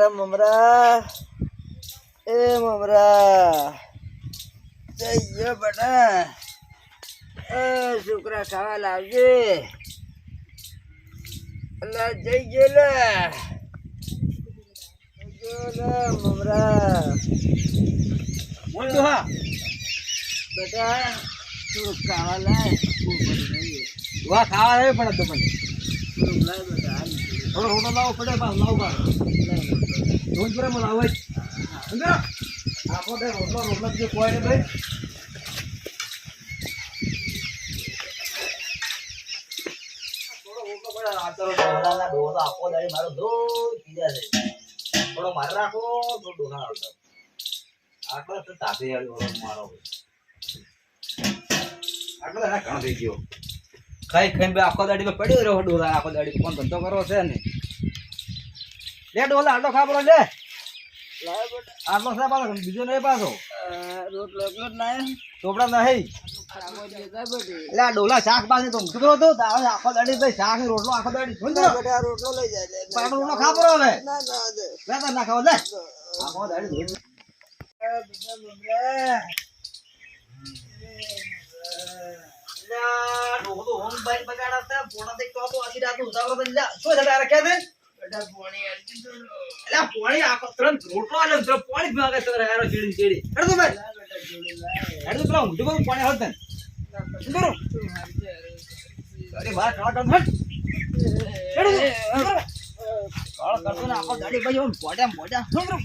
બેટા મમરા એ મમરા જઈએ બેટા એ છોકરા ખાવા લાવજે અલા જઈએ લે મમરા બોલ ડોહા બેટા તું ખાવા લાય વાહ ખાવા આવે પણ તો મને તું લાય બેટા થોડો રોટો લાવો પડે પાસ લાવો પાસ રોજ પર મને લાવો અંદર આપો દે રોટલો જે કોઈ ને ભાઈ થોડો રોટલો પડે આતરો ડોહાના ડોહા આપો દે મારો દો કીધા છે થોડો માર રાખો તો ડોહા આવતો આટલો તો તાપી વાળો મારો આટલો એના ઘણો થઈ ગયો ખાઈ ખાઈને આખો દાડી પડ્યો રહ્યો ડોલા આખો દાડી ફોન ધંધો કરવો છે ને લે ડોલા આટલો ખા પડો લે લાય બેટા આટલો સા પાછો બીજો નહીં પાછો રોટલો એટલો જ લાય ચોપડા નહીં ખાવા દેતા બેટી એટલે આ ડોલા શાક પાસે તો ઊંઘતો હતો આખો દાડી ભાઈ શાક ને રોટલો આખો દાડી જોઈ દો બેટા રોટલો લઈ જાય લે પાટલો રોટલો ખા પડો હવે ના ના દે લે તો ના ખાવ લે આખો દાડી જોઈ બેટા મમરા ડોલો હોમ બાઈક બગાડા પોણા દેખ તો આખી રાત ઉતાવળો તો લે શું થતા રાખ્યા દે બેટા પાણી આલતી તો એટલે પાણી આખો ત્રણ રોટલો આલે તો પાણી ભાગે તો યાર ચીડી ચીડી હેડ તો ભાઈ લાય બેટા જોડી લાય હેડ તો પેલા ઊંધું બહુ પાણી હોત ને સુંદરો તું હારજે અરે બાર કાળા કામ હટ હેડ કાળા કરતો ને આખો દાડી ભાઈ ઓમ પોડા સુંદરો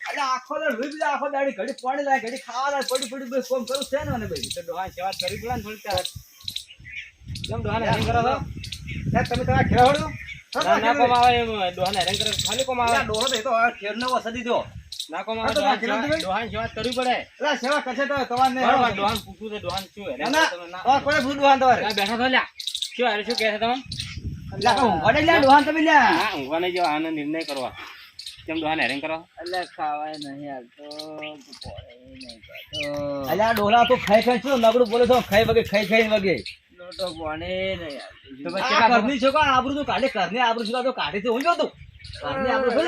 અરે આખો દાડી રૂઈ બીજા આખો દાડી ઘડી પાણી લાય ઘડી ખાવા લાય પડી પડી બસ કોમ કરું છે ને ભાઈ તો ડોહા સેવા કરી પડે ને થોડી ચાર કેમ ડોહાને હેરાન કરો છો તમે તમારા ખેડો ના કોમ આવે એમ ડોહાને હેરાન કરે ખાલી કોમ આવે ડોહો તો ખેડનો વસદી દો ના કોમ આવે ડોહાને સેવા કરવી પડે એટલે સેવા કરશે તો તમારને ડોહાન પૂછું છે ડોહાન શું હેરાન ના કોઈ પૂછું ડોહાન તમારે બેઠા તો લ્યા શું હારે શું કહે છે તમે લ્યા કહું વડે લ્યા ડોહાન તમે લ્યા હા ઊંઘવાને જો આનો નિર્ણય કરવા કેમ ડોહાને હેરાન કરો એટલે ખાવાય નહીં હાલતો પોણી નહીં ખાતો અલ્યા ડોલા તો ખાઈ ખાઈ શું નબળું બોલે છો ખાઈ ખાઈ વગે લોટો પાણી નહીં હાલતું તો પછી ઘરની છો કા આબરૂ તો કાઢે ઘરની આબરૂ છો તો કાઢે તો હું જો તો ઘરની આબરૂ છો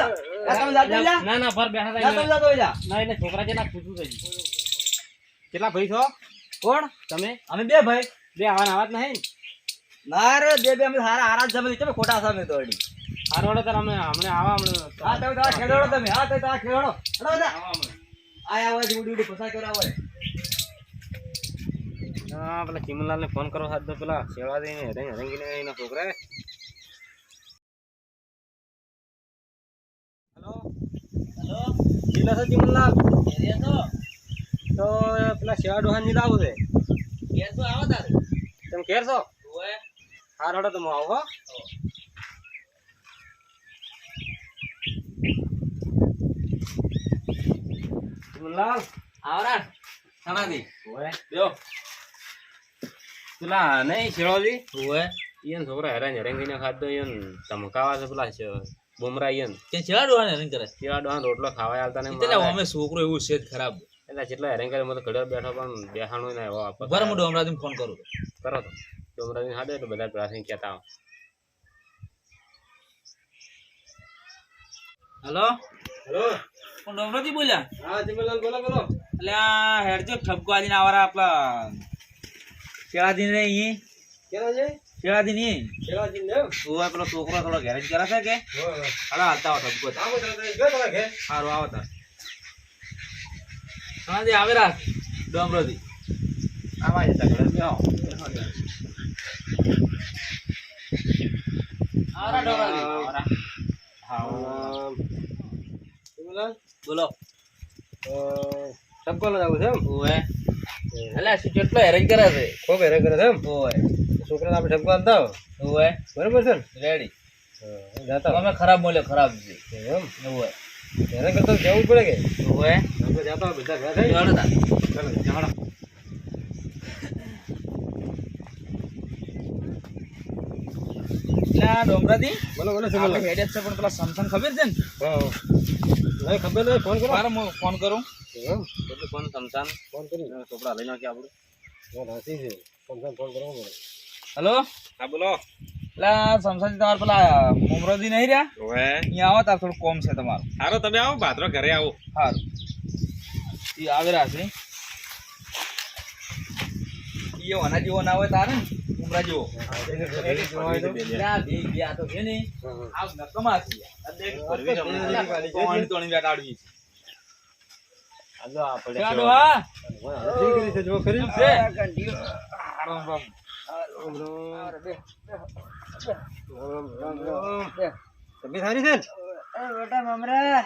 તમે જાતો લ્યા ના ભર બેઠા હતા તમે જાતો લ્યા ના એને છોકરા જેના પૂછું છે કેટલા ભાઈ છો કોણ તમે અમે બે ભાઈ બે આવાજ નહીં ના રે બે અમે સારા આરાજ જમે તમે ખોટા સામે તો અડી હારોડો તો અમે હમણે આવા હમણે હા તમે તારા ખેડોડો તમે હા તમે તારા ખેડોડો હડો બધા આયા હોય ઉડી પસાર કર્યા હોય હા પેલા ચિમનલાલ ને ફોન કરો સાદ પેલા સેવા દઈને રંગીને એના છોકરા હેલો હેલો જીલા છે ચિમનલાલ તો પેલા સેવા ડોહાન ની લાવું છે ઘેર તો આવો તારે તમે ઘેર છો ઓય હાર હડો તમે આવો ચિમનલાલ આવરા સનાદી ઓય બેઓ પેલા નહીં શેળોજી ઓય ઈયન છોકરા હેરાન હેરાંગીને ખાધો ઈયન ધમકાવા છે પેલા બુમરા ઈયન કે ચેડા ડોહાને હેરાન કરે શેળા ડોહાન રોટલો ખાવા આલતા ને એટલે અમે છોકરો એવું છે ખરાબ એટલે જેટલા હેરાન કરે મને ઘડિયાળ બેઠો પણ બેહાણું ના એવો આપો બરાબર હું ડોમરાથી ફોન કરું કરો તો ડોમરાની હાડે તો બધા પ્રાસી કહેતા હેલો હેલો કોણ ડોમરાથી બોલ્યા હા ચિમનલાલ બોલો એટલે આ હેડજો ઠપકો આજીને આવરા આપલા શેળાજી ને અહીં કેનો છે શેળાજી ની શેળાજી ને ઓય પેલો છોકરો થોડો ગેરેજ કરે છે કે હાલો હાલતા આવો ઠપકો આવો તો ગયો તો કે સારું આવો તાર હા આવેરા ડોમરોથી આવા જતા ઘરે બેહો આવરા ડોમરોથી આવરા હા ચિમનલાલ બોલો સબકો લ જાવ છે એમ ઓય અલા શું કેટલો હેરાન કરે છે ખૂબ હેરાન કરે છે એમ ઓય છોકરાને આપણે સબકો આલતા ઓય બરાબર છે ને રેડી જાતા અમે ખરાબ બોલ્યો ખરાબ છે એમ ઓય હેરાન કરતા જવું પડે કે ઓય આપણે જાતા હોય બધા ઘરે જોડો તા ચાલો જાણો ના ડોમરાથી બોલો બોલો આપણે ચિમનલાલ હેડે છે પણ પેલા સમસંગ ખબર છે ને હા નહીં ખબર નહીં ફોન કરો મારે હું ફોન કરું એમ એટલે ફોન સમસાન ફોન કરી ચોપડા લઈ નાખી આપણું હા રાશી છે ફોન કરો પડે હેલો હા બોલો એટલે સમસાજી તમારે પેલા મુમરોજી નહીં રહ્યા ઓવે અહીંયા આવો તાર થોડું કોમ છે તમારું હારો તમે આવો ભાદરો ઘરે આવો સારું એ આવેલા છે ઈયો આના જેવો ના હોય તારે ને ઉમરા જેવો ના બે ગયા તો છે ને આવ નકમા છે તોણી તોણી બેટ આડવી છે ચાલો હા જો કરી છે તમે સારી છે ને? બેટા મમરા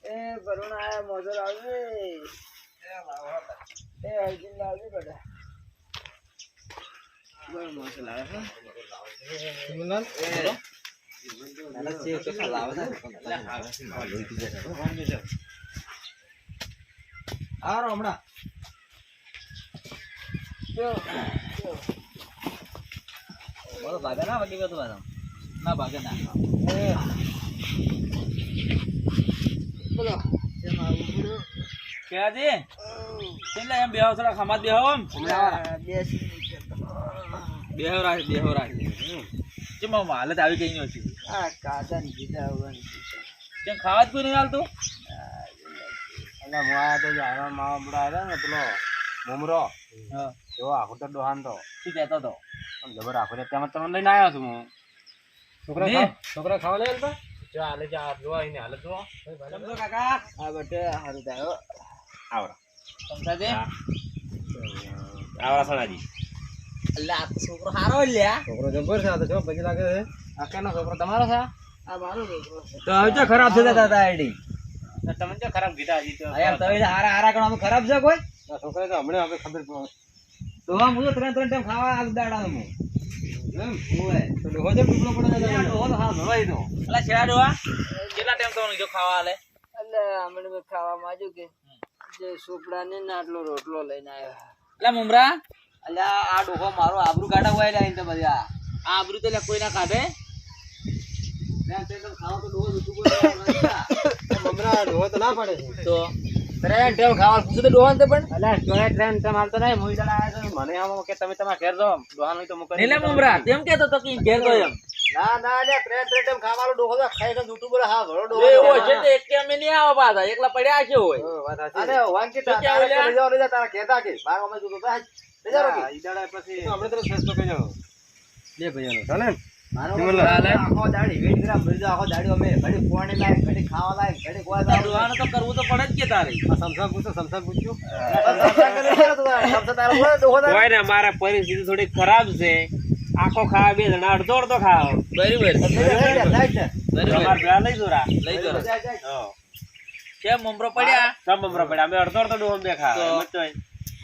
એ ભરુણ આયા મોજર આવજે એ અર્જુન લાવજે બેટા બહુ મસ્ત લાવે છે વિમલલાલ, હારો હમણાં ભાગે ના વગી ગયો તો ના ભાગે ના બોલો જેમ આવું પડ્યું કેજી એટલે એમ બેહો થોડા ખમાત બેહો એમ બેહો રાખ કેમ આમ હાલત આવી કઈ નથી આ કાકા ની કીધા આવવાની કેમ ખાવા જ કોઈ નહીં હાલતું એટલે મોયા તો જાણવા માવા બડા આવ્યા ને પેલો મુમરો હા જો આખો તો ડોહાન તો શું કહેતો તો આમ જબર આખો ત્યાં તમને લઈને આવ્યો છું હું ને? છોકરા ખાવા લઈ આલતા જો હાલે છે આ જોવા એને હાલત જોવા સમજો કાકા આ બેટા હારું થાય આવરા સમજાજે આવરા સણાજી એટલે આ તો છોકરો હારો જ લ્યા છોકરો જબર છે આ તો જો પછી લાગે છે આ કેનો છોકરો તમારો છે આ મારો છોકરો છે તો હવે ખરાબ છે દાદા આઈડી તમે તો ખરાબ કીધા હજી તો આયા તમે હારા હારા કરવા ખરાબ છે કોઈ આ છોકરા તો હમણાં આપણે ખબર પડે તો હું તો ત્રણ ટાઈમ ખાવા આગ દાડા હું એમ ઓય તો ડોહો જેમ ટુકડો પડે છે ડોહો તો હા ભરવાઈ દો અલા છેડા ડોહા કેટલા ટાઈમ તો જો ખાવા આલે એટલે હમણાં મેં ખાવા માંગ્યું કે જે સોપડા ને આટલો રોટલો લઈને આવ્યો એટલે મુમરા અલ્યા આ ડોહો મારો આબરૂ કાઢા હોય લે તો બધા આ આબરૂ તો લે કોઈ ના કાઢે ખાવા તો ડોહો મમરા ડોહો તો ના પડે છે તો ત્રણ ટાઈમ ખાવા પૂછું તો ડોહા ને પણ અલ્યા સ્ટોરે ટ્રેન તમે હાલતો નહીં મોઈ દડા આવ્યા છો મને આમ કે તમે તમારા ઘેર જાઓ ડોહાનો તો મુકર એટલે મુમરા તેમ કેતો તો કે ઘેર તો એમ ના ના અલ્યા ટ્રેન ટાઈમ ખાવાનો ડોહો તો ખાઈ ને જૂઠું બોલે હા ભરો ડોહો એ હોય છે તો એક અમે નહીં આવે પાછા એકલા પડ્યા છે હોય વાત સાચી અરે વાંકી તો ક્યાં ઓલ્યા? લઈ જાઓ તારા કહેતા કે બાર અમે જૂઠું તો લઈ જાઓ કે ઈ દડા પછી આપણે તો સસ્તો કહી જાઓ લે ભૈયાનો ચાલે ને આખો દાડી વેટ કરા ભરી આખો દાડી અમે ઘડી પાણી લાય ઘડી ખાવા લાય ઘડી ગોવા ડોહાને તો કરવું તો પડે જ કે તારે સમસા પૂછ્યું કોઈ ને અમારા પરિસ્થિતિ થોડી ખરાબ છે આખો ખાવા બે જણા અડધો અડધો ખાવા બરાબર તમારે પેલા લઈ દો રા લઈ જો હા કેમ મમરો પડ્યા સબ મમરો પડ્યા અમે અડધો અડધો ડોહો બે તો. ખાવા એમ જ તો હોય.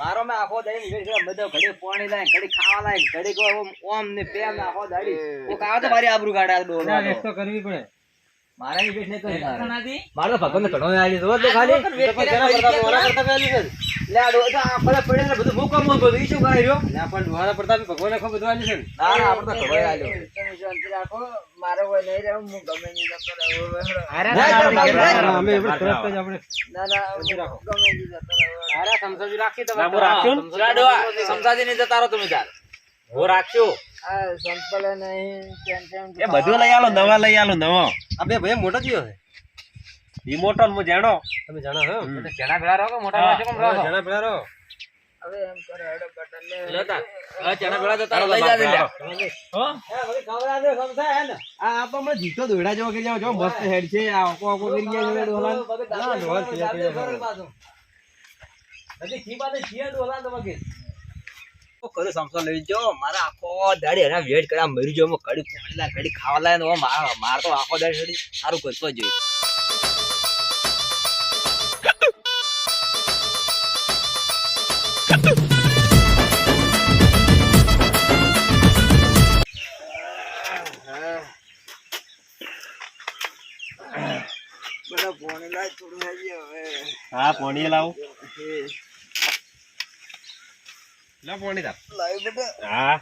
મારો મેં આખો દાડી વેટ કરા બધો ઘડી પાણી લાય ઘડી ખાવા લાય ઘડી કો ઓમ ને પેમ ને આખો દાડી ઓ કાવા તો મારી આબરૂ કાઢા ડોહો તો કરવી પડે મારા ની વેટ નહીં કરી ખાનાથી મારો ભગવાન ઘણો આલી દો તો ખાલી વેટ કર્યા પછી ઓલા કરતા પેલી છે લે આ ડોહા આ ફળે પડે ને બધું ભૂકમ બધું ઈ શું કરી રહ્યો લે પણ ડોહાના પડતા ભગવાને ખબર બધું આલી છે ના ના આપણે તો ઘણો આલ્યો તમે શાંતિ રાખો મારે કોઈ નહીં રહે હું ગમે નહીં જતો રહું અમે તરત જ આપણે ના ના હું ગમે નહીં જતો રહું અરે સમજી રાખી તો ના, હું રાખ્યું ને? ચલા ડોહા સમજાજી નહીં જતા રહો તમે ચાલ હું રાખ્યો આ સંપલ નહીં ટેન્શન એ બધું લઈ આલો નવા લઈ આલો નવો આ બે ભાઈ મોટો થયો છે ઈ મોટો ને હું જાણો તમે જાણો છો જણા ભેળા રહો કે મોટા વાસે કોમ રહો જાણા પેલા રહો હવે એમ કરે હેડો બટન લેતા હવે જણા ભેળા જતા રહો, લઈ જાજે લ્યા હો આ તો હમણાં જીતો દોડા જેવો કરી જાવ જો મસ્ત હેડ છે આ ઓકો ઓકો કરી ગયા છે ડોલા ના ડોલા છે કદે સમસા લઈ જો મારા આખો દાડી એના વેટ કર્યા મરી જો કડી પાણી લાય કડી ખાવા લાય ને માર તો આખો દાડી સારું કરતો જોઈએ બધા ફોન લાય થોડું હેજી હવે હા પોણી લાવો લા પોણી દા લાવ બેટા હા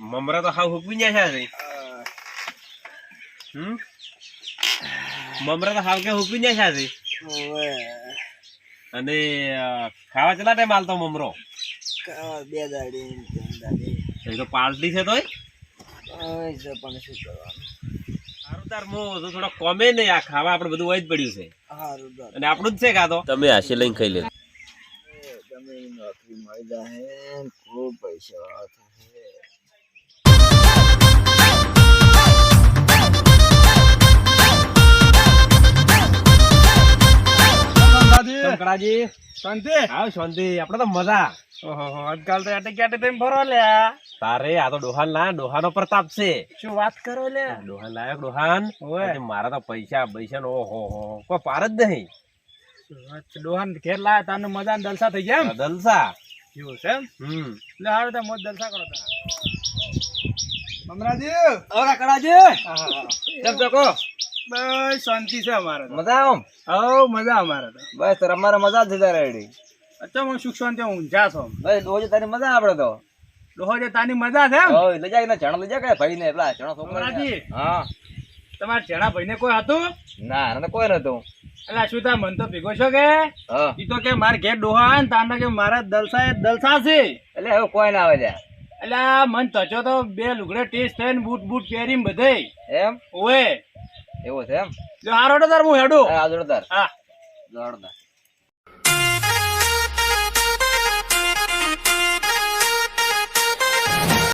મમરા તો હાવ હુકવી ન્યા છે હમ? મમરા તો હાવ કે હુકવી ન્યા છે ઓવે અને ખાવા ચલા ટાઈમ હાલતો મમરો ખાવા 2 દાડી 3 દાડી એ તો પાર્ટી છે તોય હોય છે પણ શું કરવાનું. સારું તાર મો તો થોડો કોમે ને આ ખાવા આપણે બધું હોય જ પડ્યું છે સારું દર અને આપણું જ છે કાં તો તમે હાસી લઈને ખાઈ લે તમે નોકરી મળી જાય ને ખૂબ પૈસા થશે. શંકરાજી શાંતિ હા શાંતિ આપણે તો મજા ઓહો આજકાલ તો આટે ક્યાંટે તેમ ફરો લ્યા તારે આ તો ડોહાન લાયા ડોહાનો પ્રતાપ છે શું વાત કરો લ્યા ડોહાન લાયો ડોહાન ઓય. અને મારા તો પૈસા નો ઓહો કોઈ પાર જ નહીં ડોહાન ઘેર લાયા તાને મજા દલસા થઈ ગયા એમ દલસા એવું છે એમ હમ એટલે હારું તો મોજ દલસા કરો તારા મમરાજી ઓરા કરાજી કેમ છો કો બસ શાંતિ છે અમારે તો. મજા આમ હઉ મજા અમારે તો બસ અમારે મજા જ છે રેડી અચ્છા હું સુખ શાંતિ ઊંઝા છો બસ રોજ તારી મજા આપડે તો ડોહો જે તાની મજા છે એમ ઓય લઈ જાય ને ચણા લઈ જાય કે ભાઈ ને પેલા ચણા છોકરા મમરાજી હા તમારા જેણા ભાઈને કોઈ હતું ના એને કોઈ નતું એટલે શું તા મન તો ભેગો છો કે હા ઈ તો કે મારે ઘેર ડોહા ને તાંડા કે મારા દલસા છે એટલે હવે કોઈ ના આવે ત્યાં એટલે આ મન તચો તો 2 લુગડે ટેસ્ટ થઈને બૂટ પહેરીને બધે એમ ઓએ એવું છે એમ જો હારો તો તાર હું હેડું હા જોરદાર હા જોરદાર